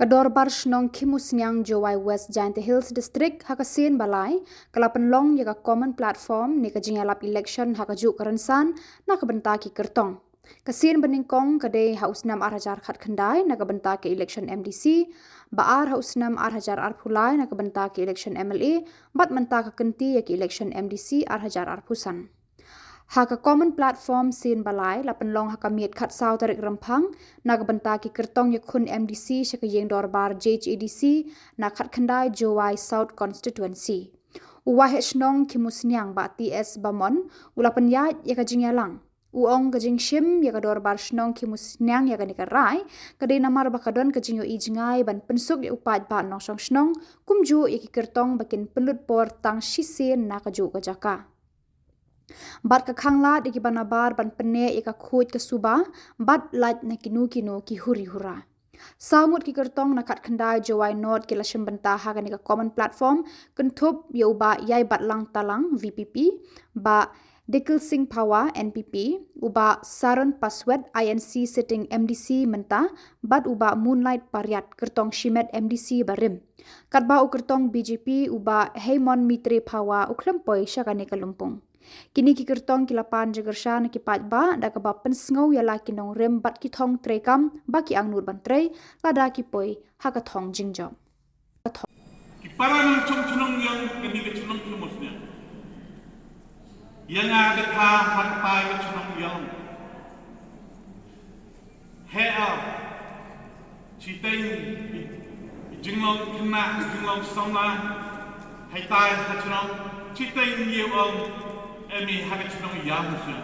Kador bar Shillong kimusnyang Jowai West Giant Hills District hakasin balai kalapan long yaga common platform ni kajingalap election hakaju karansan na kabenta ki Kyrtong. Kasin beningkong kadai hausnam arhajar khat khandai na kabenta ki election MDC, baar hausnam arhajar arphulai na kabenta ki election MLA, bat menta ka kenti ya ki election MDC arhajar arpusan. Haka common platform sin balai lapan long haka miet khat saw tarik rampang na kabenta ki Kyrtong yakun MDC syaka yeng dorbar JHADC na khat khandai Jowai South Constituency. Uwah Shillong kimusnyang ba TS Bamon ulapan ya yaka jingyalang. Uong kajing shim yaka dorbar Shillong kimusnyang yaka nikarai kadai namar bakadon kajing yo ijngai ban pensuk ya upat ba nongsong Shillong kumju yaki Kyrtong bakin pelut por tang shisin na kaju kajaka. Bat ka khangla de ki banabar ban pene eka khoj ka suba bat lat na kinu ki huri hura samut ki Kyrtong na khat khandai Jowai North ki lashim banta ha ka common platform kentup yo ba yai bat lang talang VPP ba Dikil Singh Pawa NPP uba Saron Paswet INC sitting MDC menta bat uba Moonlight Paryat Kyrtong Shimet MDC barim katba u Kyrtong BJP uba Heymon Mitre Pawa uklempoi syakane kalumpung. Kini ki Kyrtong kilapan jagersha na kipat ba da ka ba pensngau ya la kinong rem bat ki thong trekam ba ki ang nur ban trei lada ki poi ha ka thong jingjom ki paranang chungchunong yang kini ke chunong kumusnya yang ada tha hat pai ke chunong yang he a chiteng jinglong kna jinglong Samla hai tai ha chunong chiteng yewong Emi hagat chunong yamusu.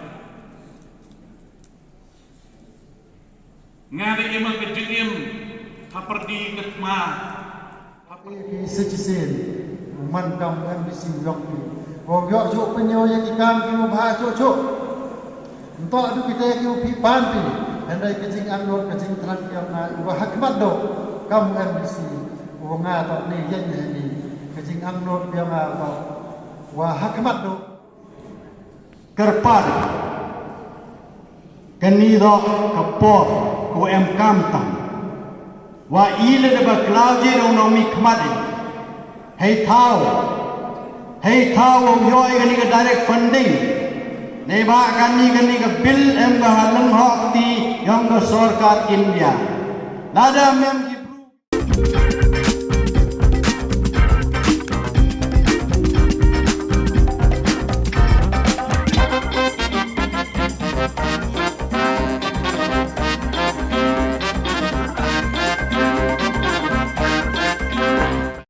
Ngada imang kejengim haperdi ketma. Haperdi sejisin mantang MDC lokpi. Wong yo jo penyo yang ikam kiu bah jo. Untuk adu kita kiu pipan pi. Andai kejeng anor kejeng tran kiu na wa hakmat do. Kam MDC wong ngato ni yen ni kejeng anor biang apa. Wa hakmat do. Kerpad kenido Khubor ko em kamtang wa ile de baklaje Nongmihkhmat hey thao yoi gani ka direct funding ne ba gani ka bill em ga halang hok ti yong ga sarkar India nada mem ki